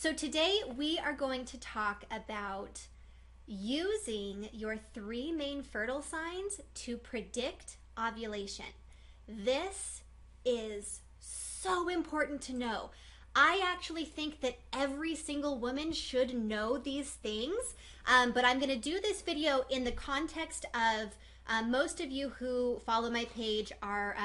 So today we are going to talk about using your three main fertile signs to predict ovulation. This is so important to know. I actually think that every single woman should know these things, but I'm going to do this video in the context of most of you who follow my page are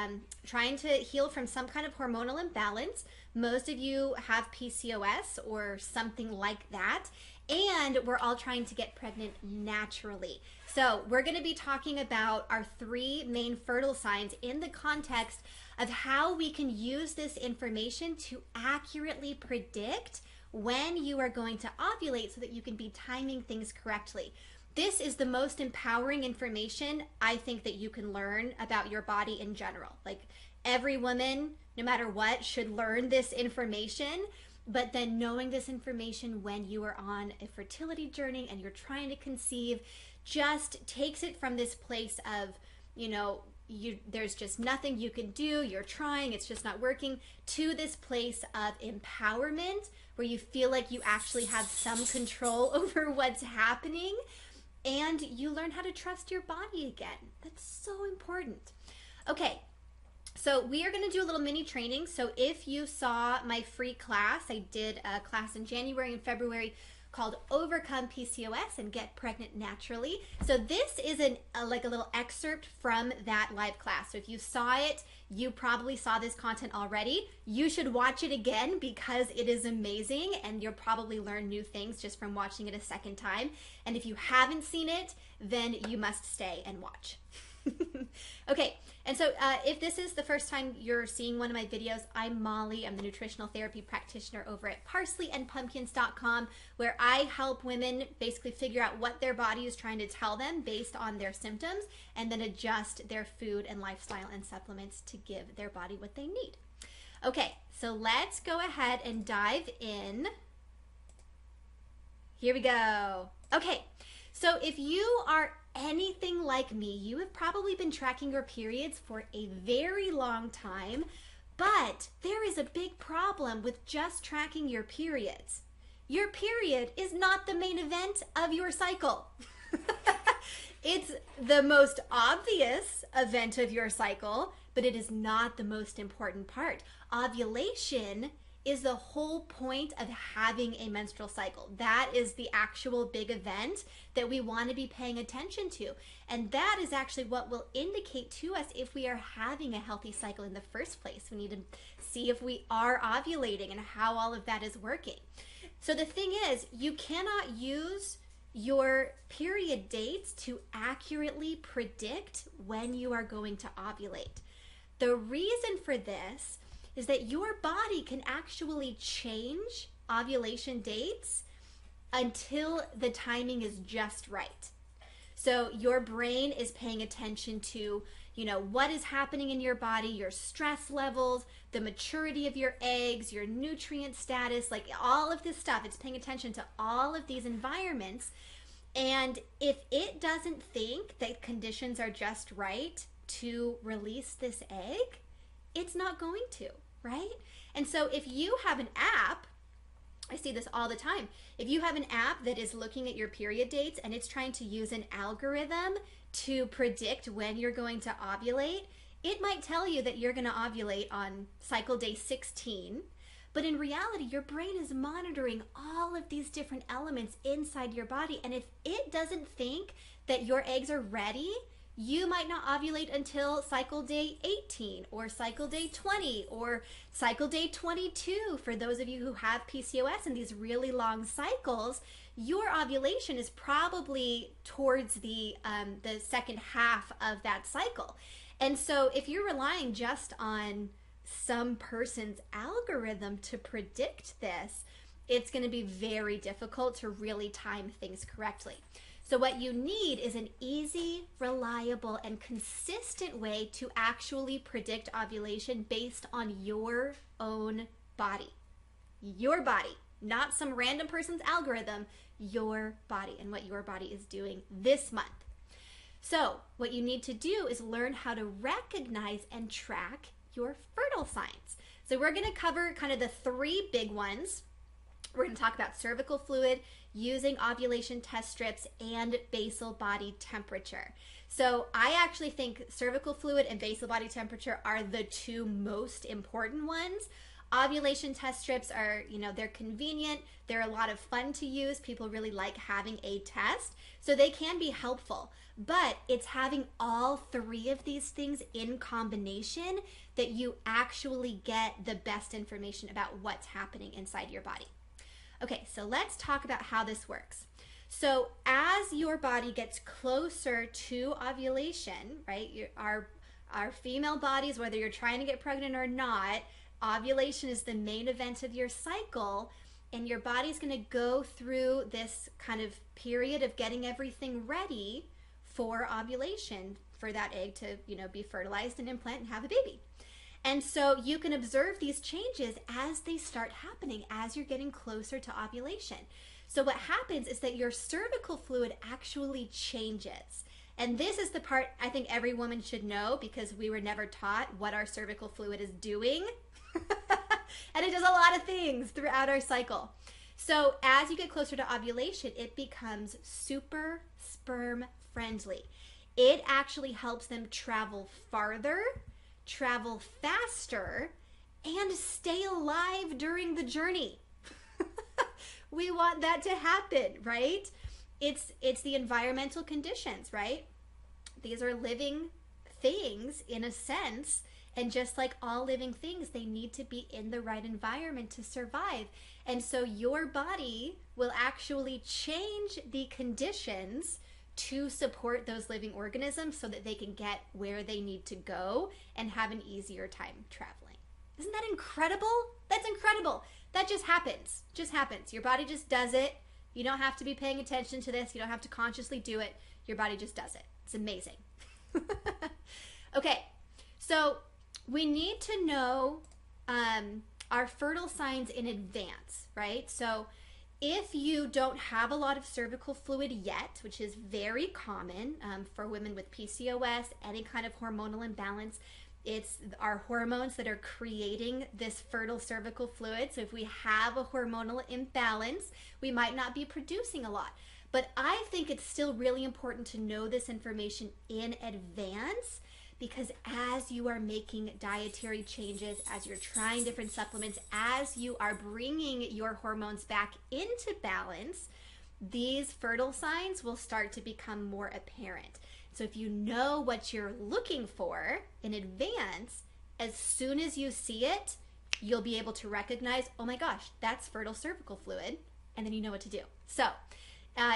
trying to heal from some kind of hormonal imbalance. Most of you have PCOS or something like that, and we're all trying to get pregnant naturally. So we're going to be talking about our three main fertile signs in the context of how we can use this information to accurately predict when you are going to ovulate so that you can be timing things correctly. This is the most empowering information I think that you can learn about your body in general. Like every woman, no matter what, should learn this information, but then knowing this information when you are on a fertility journey and you're trying to conceive just takes it from this place of, there's just nothing you can do, you're trying, it's just not working, to this place of empowerment where you feel like you actually have some control over what's happening and you learn how to trust your body again. That's so important. Okay, so we are going to do a little mini training. So if you saw my free class, I did a class in January and February called Overcome PCOS and Get Pregnant Naturally. So this is like a little excerpt from that live class. So if you saw it, you probably saw this content already. You should watch it again because it is amazing and you'll probably learn new things just from watching it a second time. And if you haven't seen it, then you must stay and watch. Okay, and so if this is the first time you're seeing one of my videos, I'm Molly. I'm the nutritional therapy practitioner over at parsleyandpumpkins.com, where I help women basically figure out what their body is trying to tell them based on their symptoms and then adjust their food and lifestyle and supplements to give their body what they need. Okay, so let's go ahead and dive in. Here we go. Okay, so if you are anything like me, you have probably been tracking your periods for a very long time, but there is a big problem with just tracking your periods. Your period is not the main event of your cycle. It's the most obvious event of your cycle, but it is not the most important part. Ovulation is the whole point of having a menstrual cycle. That is the actual big event that we want to be paying attention to. And that is actually what will indicate to us if we are having a healthy cycle in the first place. We need to see if we are ovulating and how all of that is working. So the thing is, you cannot use your period dates to accurately predict when you are going to ovulate. The reason for this is that your body can actually change ovulation dates until the timing is just right. So your brain is paying attention to, what is happening in your body, your stress levels, the maturity of your eggs, your nutrient status, like all of this stuff. It's paying attention to all of these environments. And if it doesn't think that conditions are just right to release this egg, it's not going to, right? And so if you have an app, I see this all the time. If you have an app that is looking at your period dates and it's trying to use an algorithm to predict when you're going to ovulate, it might tell you that you're going to ovulate on cycle day 16, but in reality, your brain is monitoring all of these different elements inside your body. And if it doesn't think that your eggs are ready, you might not ovulate until cycle day 18 or cycle day 20 or cycle day 22. For those of you who have PCOS and these really long cycles, your ovulation is probably towards the second half of that cycle. And so if you're relying just on some person's algorithm to predict this, it's going to be very difficult to really time things correctly. So what you need is an easy, reliable, and consistent way to actually predict ovulation based on your own body. Your body, not some random person's algorithm, your body and what your body is doing this month. So what you need to do is learn how to recognize and track your fertile signs. So we're going to cover kind of the three big ones. We're going to talk about cervical fluid, using ovulation test strips, and basal body temperature. So I actually think cervical fluid and basal body temperature are the two most important ones. Ovulation test strips are, they're convenient. They're a lot of fun to use. People really like having a test. So they can be helpful. But it's having all three of these things in combination that you actually get the best information about what's happening inside your body. Okay, so let's talk about how this works. So as your body gets closer to ovulation, right, our female bodies, whether you're trying to get pregnant or not, ovulation is the main event of your cycle, and your body's going to go through this kind of period of getting everything ready for ovulation, for that egg to, be fertilized and implant and have a baby. And so you can observe these changes as they start happening, as you're getting closer to ovulation. So what happens is that your cervical fluid actually changes. And this is the part I think every woman should know, because we were never taught what our cervical fluid is doing. And it does a lot of things throughout our cycle. So as you get closer to ovulation, it becomes super sperm friendly. It actually helps them travel farther, travel faster, and stay alive during the journey. We want that to happen, right? It's the environmental conditions, right? These are living things in a sense, and just like all living things, they need to be in the right environment to survive. And so your body will actually change the conditions to support those living organisms so that they can get where they need to go and have an easier time traveling. Isn't that incredible? That's incredible. That just happens. Just happens. Your body just does it. You don't have to be paying attention to this. You don't have to consciously do it. Your body just does it. It's amazing. Okay, so we need to know our fertile signs in advance, right? So if you don't have a lot of cervical fluid yet, which is very common for women with PCOS, any kind of hormonal imbalance, it's our hormones that are creating this fertile cervical fluid. So if we have a hormonal imbalance, we might not be producing a lot. But I think it's still really important to know this information in advance, because as you are making dietary changes, as you're trying different supplements, as you are bringing your hormones back into balance, these fertile signs will start to become more apparent. So if you know what you're looking for in advance, as soon as you see it, you'll be able to recognize, oh my gosh, that's fertile cervical fluid, and then you know what to do. So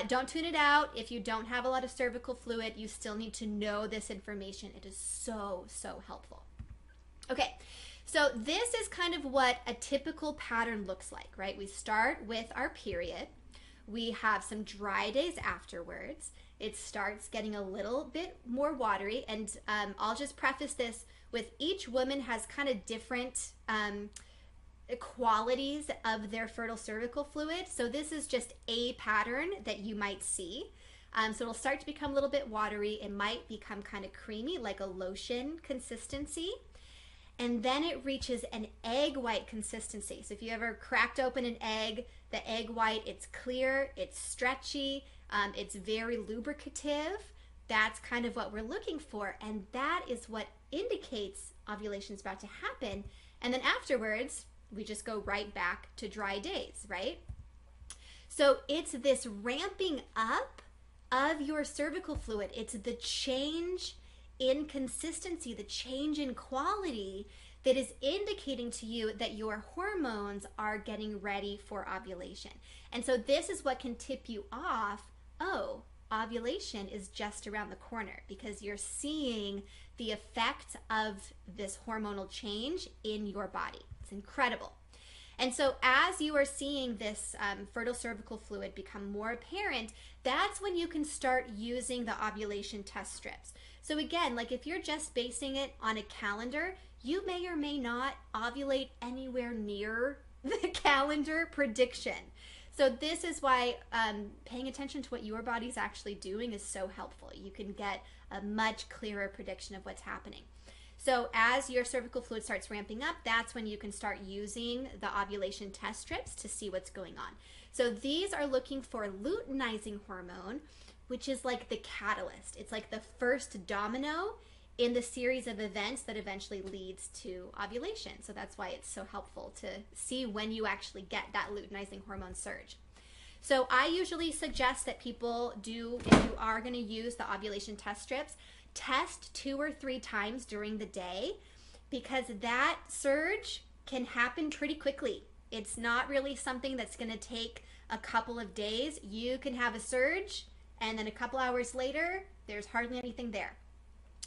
don't tune it out. If you don't have a lot of cervical fluid, you still need to know this information. It is so, so helpful. Okay, so this is kind of what a typical pattern looks like, right? We start with our period. We have some dry days afterwards. It starts getting a little bit more watery, and I'll just preface this with each woman has kind of different qualities of their fertile cervical fluid. So this is just a pattern that you might see. So it'll start to become a little bit watery. It might become kind of creamy, like a lotion consistency. And then it reaches an egg white consistency. So if you ever cracked open an egg, the egg white, it's clear, it's stretchy, it's very lubricative. That's kind of what we're looking for. And that is what indicates ovulation is about to happen. And then afterwards, we just go right back to dry days, right? So it's this ramping up of your cervical fluid. It's the change in consistency, the change in quality that is indicating to you that your hormones are getting ready for ovulation. And so this is what can tip you off, oh, ovulation is just around the corner, because you're seeing the effect of this hormonal change in your body. It's incredible. And so as you are seeing this fertile cervical fluid become more apparent, that's when you can start using the ovulation test strips. So again, like if you're just basing it on a calendar, you may or may not ovulate anywhere near the calendar prediction. So this is why paying attention to what your body's actually doing is so helpful. You can get a much clearer prediction of what's happening. So as your cervical fluid starts ramping up, that's when you can start using the ovulation test strips to see what's going on. So these are looking for luteinizing hormone, which is like the catalyst. It's like the first domino in the series of events that eventually leads to ovulation. So that's why it's so helpful to see when you actually get that luteinizing hormone surge. So I usually suggest that people do, if you are going to use the ovulation test strips, test 2 or 3 times during the day, because that surge can happen pretty quickly. It's not really something that's going to take a couple of days. You can have a surge and then a couple hours later, there's hardly anything there.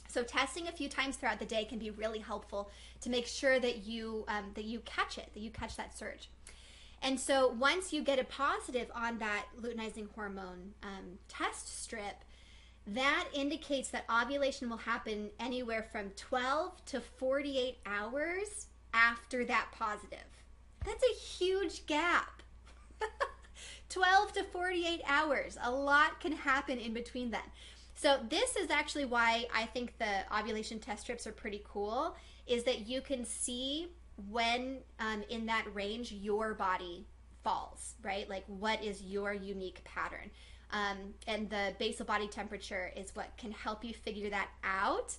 So testing a few times throughout the day can be really helpful to make sure that you catch it, that you catch that surge. And so once you get a positive on that luteinizing hormone test strip, that indicates that ovulation will happen anywhere from 12 to 48 hours after that positive. That's a huge gap. 12 to 48 hours. A lot can happen in between then. So this is actually why I think the ovulation test strips are pretty cool, is that you can see when in that range your body falls, right? Like what is your unique pattern? And the basal body temperature is what can help you figure that out.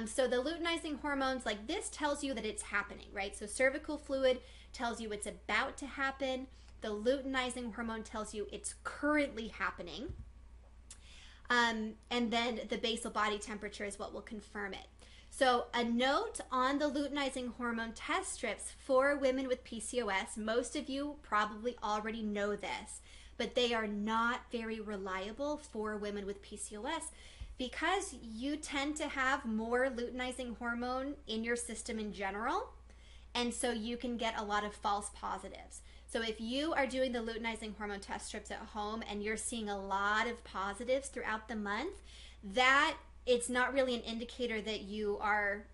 So the luteinizing hormones, like this tells you that it's happening, right? So cervical fluid tells you it's about to happen. The luteinizing hormone tells you it's currently happening. And then the basal body temperature is what will confirm it. So a note on the luteinizing hormone test strips for women with PCOS, most of you probably already know this, but they are not very reliable for women with PCOS because you tend to have more luteinizing hormone in your system in general, and so you can get a lot of false positives. So if you are doing the luteinizing hormone test strips at home and you're seeing a lot of positives throughout the month, that it's not really an indicator that you are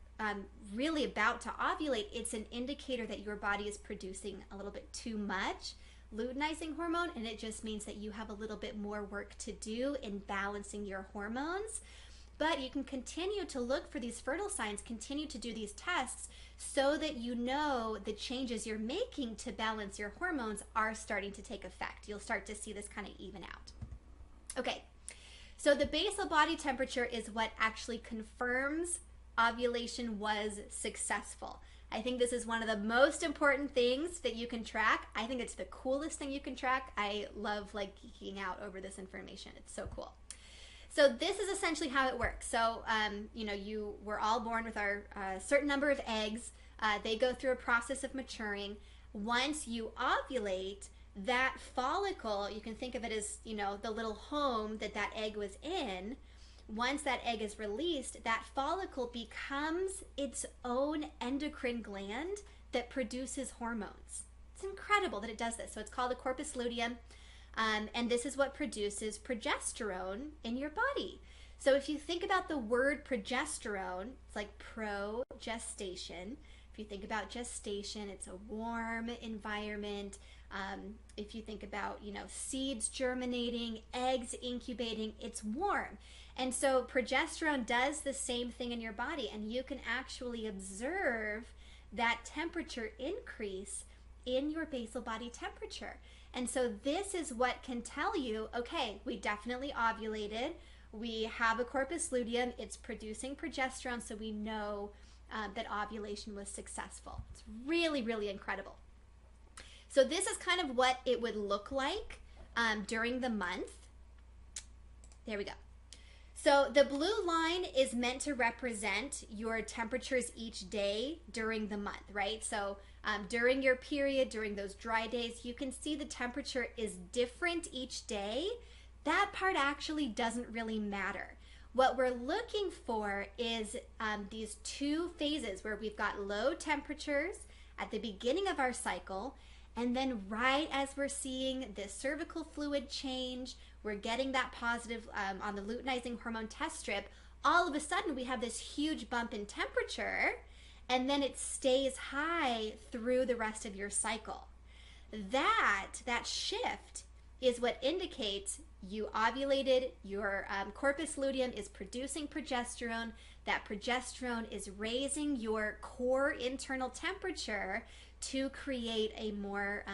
really about to ovulate. It's an indicator that your body is producing a little bit too much luteinizing hormone, and it just means that you have a little bit more work to do in balancing your hormones. But you can continue to look for these fertile signs, continue to do these tests so that you know the changes you're making to balance your hormones are starting to take effect. You'll start to see this kind of even out. Okay, so the basal body temperature is what actually confirms ovulation was successful. I think this is one of the most important things that you can track. I think it's the coolest thing you can track. I love like geeking out over this information. It's so cool. So this is essentially how it works. So, we're all born with our certain number of eggs. They go through a process of maturing. Once you ovulate, that follicle, you can think of it as, the little home that that egg was in. Once that egg is released, that follicle becomes its own endocrine gland that produces hormones. It's incredible that it does this. So it's called the corpus luteum. And this is what produces progesterone in your body. So if you think about the word progesterone, it's like progestation. If you think about gestation, it's a warm environment. If you think about, seeds germinating, eggs incubating, it's warm. And so progesterone does the same thing in your body, and you can actually observe that temperature increase in your basal body temperature. And so this is what can tell you, okay, we definitely ovulated. We have a corpus luteum. It's producing progesterone, so we know that ovulation was successful. It's really, really incredible. So this is kind of what it would look like during the month. There we go. So the blue line is meant to represent your temperatures each day during the month, right? So during your period, during those dry days, you can see the temperature is different each day. That part actually doesn't really matter. What we're looking for is these two phases where we've got low temperatures at the beginning of our cycle, and then right as we're seeing the cervical fluid change, we're getting that positive on the luteinizing hormone test strip, all of a sudden we have this huge bump in temperature, and then it stays high through the rest of your cycle. That shift is what indicates you ovulated, your corpus luteum is producing progesterone, that progesterone is raising your core internal temperature to create a more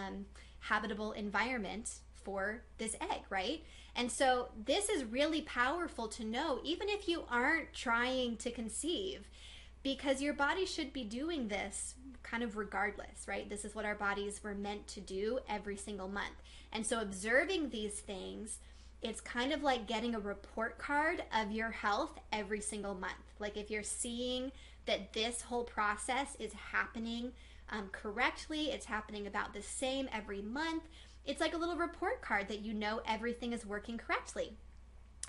habitable environment for this egg, right? And so this is really powerful to know, even if you aren't trying to conceive, because your body should be doing this kind of regardless, right? This is what our bodies were meant to do every single month. And so observing these things, it's kind of like getting a report card of your health every single month. Like if you're seeing that this whole process is happening correctly, it's happening about the same every month, it's like a little report card that you know everything is working correctly.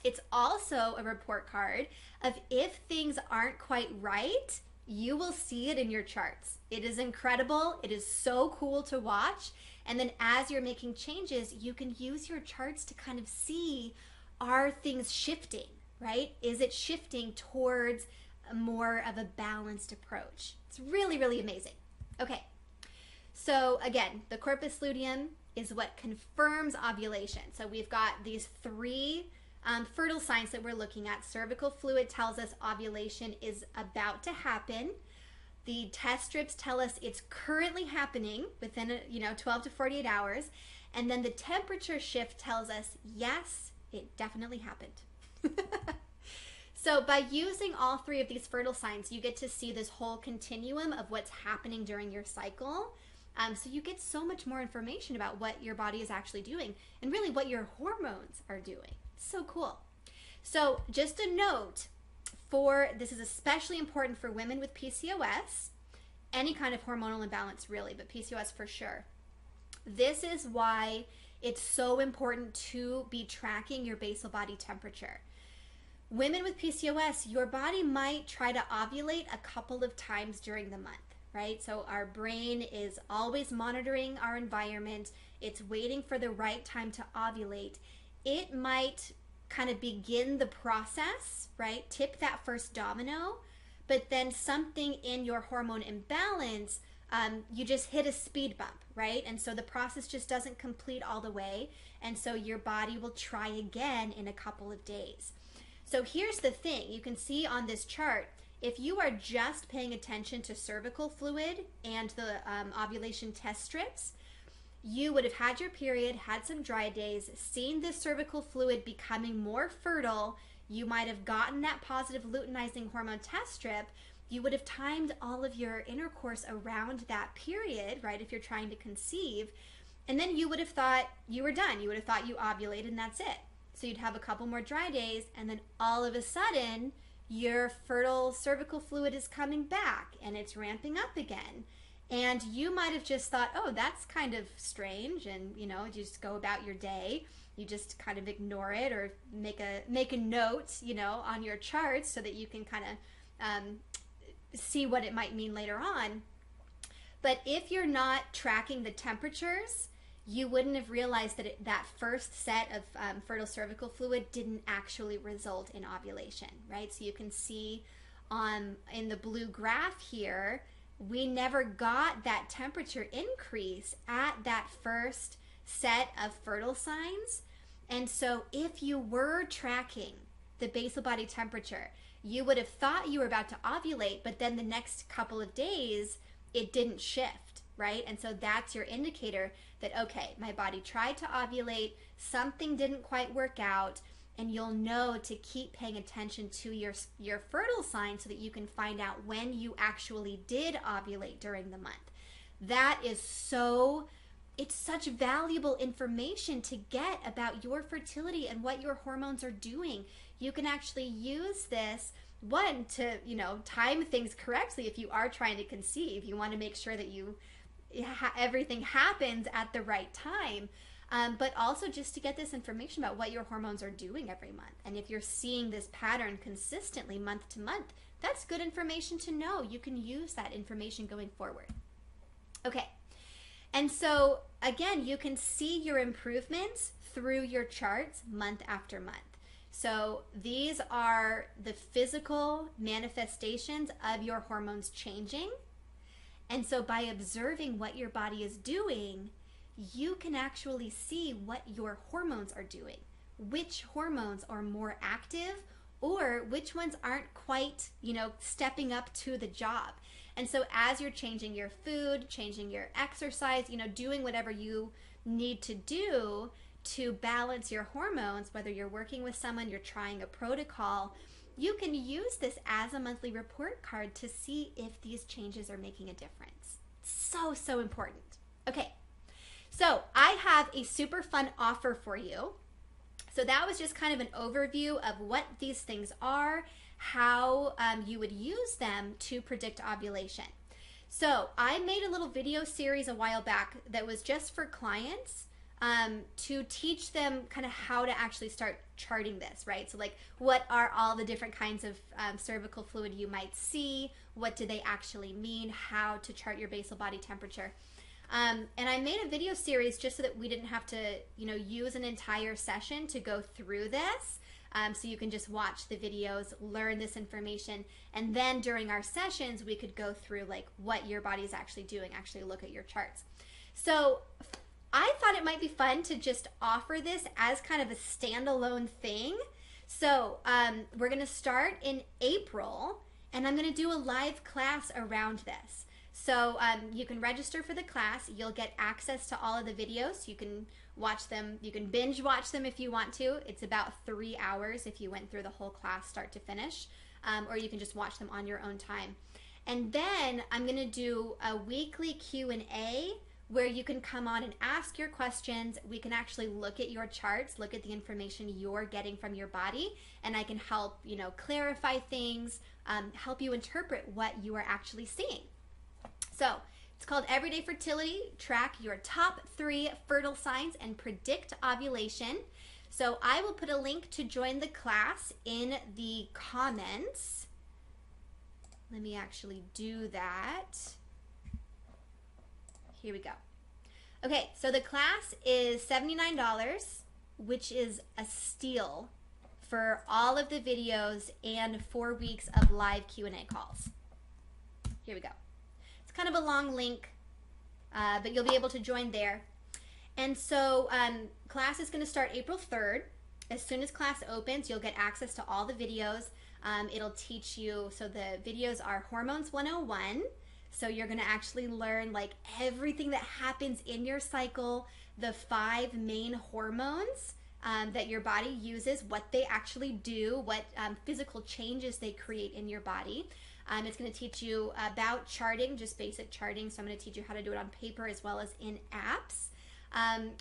It's also a report card of if things aren't quite right, you will see it in your charts. It is incredible. It is so cool to watch. And then as you're making changes, you can use your charts to kind of see, are things shifting, right? Is it shifting towards more of a balanced approach? It's really, really amazing. Okay, so again, the corpus luteum is what confirms ovulation. So we've got these three fertile signs that we're looking at. Cervical fluid tells us ovulation is about to happen. The test strips tell us it's currently happening within 12 to 48 hours. And then the temperature shift tells us, yes, it definitely happened. So by using all three of these fertile signs, you get to see this whole continuum of what's happening during your cycle. So you get so much more information about what your body is actually doing and really what your hormones are doing. It's so cool. So just a note, this is especially important for women with PCOS, any kind of hormonal imbalance really, but PCOS for sure. This is why it's so important to be tracking your basal body temperature. Women with PCOS, your body might try to ovulate a couple of times during the month, right? So our brain is always monitoring our environment. It's waiting for the right time to ovulate. It might kind of begin the process, right? Tip that first domino, but then something in your hormone imbalance, you just hit a speed bump, right? And so the process just doesn't complete all the way. And so your body will try again in a couple of days. So here's the thing, you can see on this chart, if you are just paying attention to cervical fluid and the ovulation test strips, you would have had your period, had some dry days, seen this cervical fluid becoming more fertile. You might have gotten that positive luteinizing hormone test strip. You would have timed all of your intercourse around that period, right, if you're trying to conceive. And then you would have thought you were done. You would have thought you ovulated and that's it. So you'd have a couple more dry days, and then all of a sudden, your fertile cervical fluid is coming back and it's ramping up again. And you might have just thought, oh, that's kind of strange, and you just go about your day. You just kind of ignore it or make a note, on your charts so that you can kind of see what it might mean later on. But if you're not tracking the temperatures, you wouldn't have realized that that first set of fertile cervical fluid didn't actually result in ovulation, right? So you can see in the blue graph here, we never got that temperature increase at that first set of fertile signs. And so if you were tracking the basal body temperature, you would have thought you were about to ovulate, but then the next couple of days, it didn't shift, right? And so that's your indicator that, okay, my body tried to ovulate, something didn't quite work out, and you'll know to keep paying attention to your fertile sign so that you can find out when you actually did ovulate during the month. That is it's such valuable information to get about your fertility and what your hormones are doing. You can actually use this, one, to, time things correctly if you are trying to conceive. You want to make sure that everything happens at the right time. But also just to get this information about what your hormones are doing every month. And if you're seeing this pattern consistently month to month, that's good information to know. You can use that information going forward. Okay, and so again, you can see your improvements through your charts month after month. So these are the physical manifestations of your hormones changing. And so by observing what your body is doing, you can actually see what your hormones are doing, which hormones are more active or which ones aren't quite, stepping up to the job. And so as you're changing your food, changing your exercise, doing whatever you need to do to balance your hormones, whether you're working with someone, you're trying a protocol, you can use this as a monthly report card to see if these changes are making a difference. So, so important. Okay, so I have a super fun offer for you. So that was just kind of an overview of what these things are, how you would use them to predict ovulation. So I made a little video series a while back that was just for clients to teach them kind of how to actually start charting this, right? So like, what are all the different kinds of cervical fluid you might see? What do they actually mean? How to chart your basal body temperature? And I made a video series just so that we didn't have to, use an entire session to go through this. So you can just watch the videos, learn this information, and then during our sessions, we could go through like what your body is actually doing, actually look at your charts. So I thought it might be fun to just offer this as kind of a standalone thing. So we're going to start in April, and I'm going to do a live class around this. So you can register for the class. You'll get access to all of the videos. You can watch them. You can binge watch them if you want to. It's about 3 hours if you went through the whole class start to finish, or you can just watch them on your own time. And then I'm going to do a weekly Q&A where you can come on and ask your questions. We can actually look at your charts, look at the information you're getting from your body, and I can help, clarify things, help you interpret what you are actually seeing. So it's called Everyday Fertility. Track your top 3 fertile signs and predict ovulation. So I will put a link to join the class in the comments. Let me actually do that. Here we go. Okay, so the class is $79, which is a steal for all of the videos and 4 weeks of live Q&A calls. Here we go. Kind of a long link, but you'll be able to join there. And so class is going to start April 3rd. As soon as class opens, you'll get access to all the videos. It'll teach you, so the videos are Hormones 101. So you're going to actually learn like everything that happens in your cycle, the 5 main hormones that your body uses, what they actually do, what physical changes they create in your body. It's going to teach you about charting, just basic charting. So I'm going to teach you how to do it on paper as well as in apps.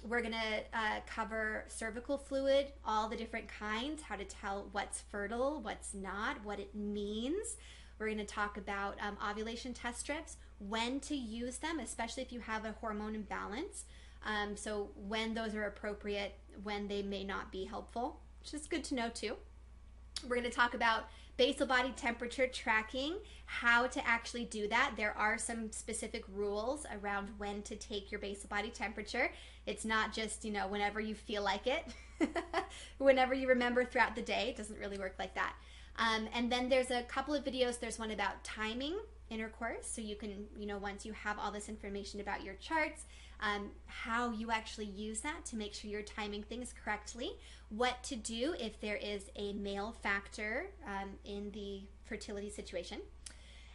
We're going to cover cervical fluid, all the different kinds, how to tell what's fertile, what's not, what it means. We're going to talk about ovulation test strips, when to use them, especially if you have a hormone imbalance. So when those are appropriate, when they may not be helpful, which is good to know too. We're going to talk about basal body temperature tracking, how to actually do that. There are some specific rules around when to take your basal body temperature. It's not just, whenever you feel like it, whenever you remember throughout the day. It doesn't really work like that. And then there's a couple of videos. There's one about timing intercourse. So you can, once you have all this information about your charts, how you actually use that to make sure you're timing things correctly, what to do if there is a male factor in the fertility situation.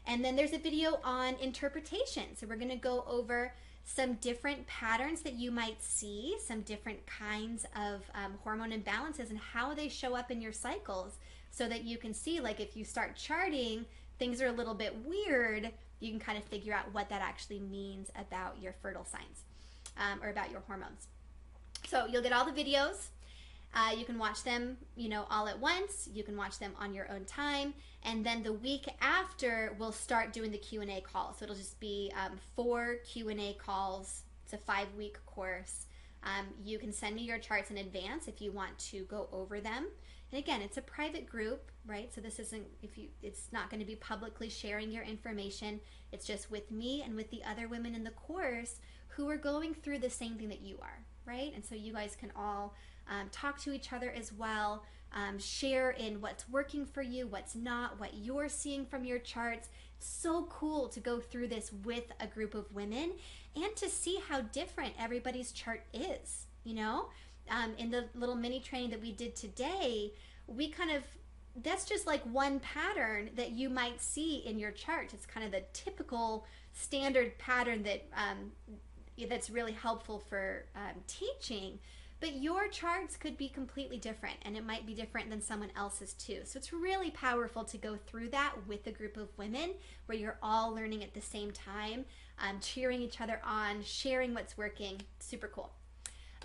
And then there's a video on interpretation. So we're going to go over some different patterns that you might see, some different kinds of hormone imbalances and how they show up in your cycles, so that you can see, like, if you start charting, things are a little bit weird, you can kind of figure out what that actually means about your fertile signs or about your hormones. So you'll get all the videos. You can watch them, all at once. You can watch them on your own time. And then the week after, we'll start doing the Q&A calls. So it'll just be 4 Q&A calls. It's a 5-week course. You can send me your charts in advance if you want to go over them. And again, it's a private group, right? So this isn't, it's not going to be publicly sharing your information. It's just with me and with the other women in the course who are going through the same thing that you are, right? And so you guys can all talk to each other as well, share in what's working for you, what's not, what you're seeing from your charts. So cool to go through this with a group of women and to see how different everybody's chart is, In the little mini training that we did today, we kind of that's just like one pattern that you might see in your chart. It's kind of the typical standard pattern that that's really helpful for teaching. But your charts could be completely different, and it might be different than someone else's too. So it's really powerful to go through that with a group of women where you're all learning at the same time, cheering each other on, sharing what's working. Super cool.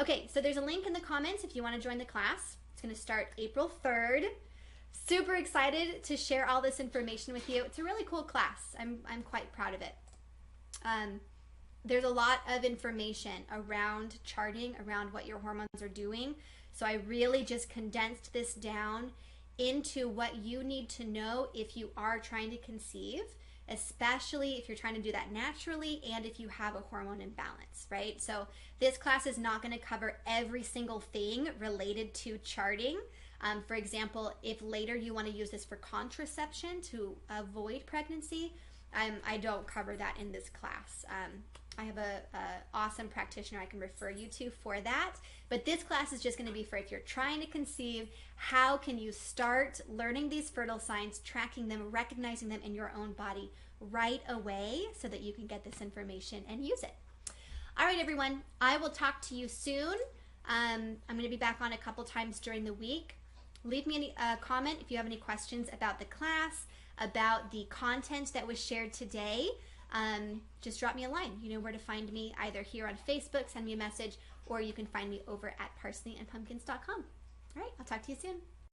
Okay, so there's a link in the comments if you want to join the class. It's going to start April 3rd. Super excited to share all this information with you. It's a really cool class. I'm quite proud of it. There's a lot of information around charting, around what your hormones are doing. So I really just condensed this down into what you need to know if you are trying to conceive, especially if you're trying to do that naturally and if you have a hormone imbalance, right? So this class is not going to cover every single thing related to charting. For example, if later you want to use this for contraception to avoid pregnancy, I don't cover that in this class. I have a awesome practitioner I can refer you to for that. But this class is just going to be for if you're trying to conceive, how can you start learning these fertile signs, tracking them, recognizing them in your own body right away so that you can get this information and use it. All right, everyone, I will talk to you soon. I'm going to be back on a couple times during the week. Leave me a comment if you have any questions about the class, about the content that was shared today. Just drop me a line. You know where to find me, either here on Facebook, send me a message, or you can find me over at parsleyandpumpkins.com. All right, I'll talk to you soon.